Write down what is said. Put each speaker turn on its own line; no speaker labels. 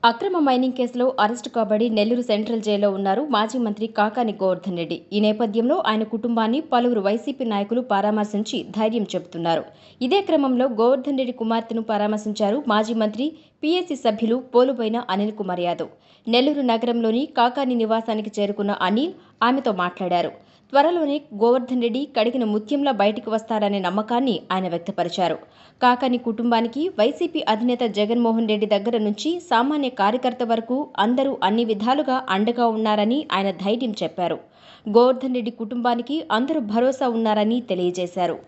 అక్రమ మైనింగ్ కేసులో arrest కాబడి Nellore central జైల్లో ఉన్నారు మాజీ మంత్రి కాకాని గోవర్ధన్ రెడ్డి. ఈ నేపథ్యంలో ఆయన కుటుంబాన్ని పలువురు వైసీపీ నాయకులు పరామర్శించి ధైర్యం చెబుతున్నారు. ఇదే క్రమంలో గోవర్ధన్ రెడ్డి కుమార్తెను పరామర్శించారు మాజీ మంత్రి, పీఏసీ సభ్యులు పోలుబోయిన అనిల్ కుమార్ యాదవ్. నెల్లూరు నగరంలోని కాకాని నివాసానికి చేరుకున్న అనిల్ ఆమెతో మాట్లాడారు. త్వరలోనే గోవర్ధన్ రెడ్డి కడిగిన ముత్యంలా బయటికి వస్తారనే నమ్మకాన్ని ఆయన వ్యక్తపరిచారు. కాకాని కుటుంబానికి వైసీపీ అధినేత జగన్మోహన్ రెడ్డి దగ్గర నుంచి సామాన్య కార్యకర్త వరకు అందరూ అన్ని విధాలుగా అండగా ఉన్నారని ఆయన ధైర్యం చెప్పారు. గోవర్ధన్ రెడ్డి కుటుంబానికి అందరూ భరోసా ఉన్నారని తెలియజేశారు.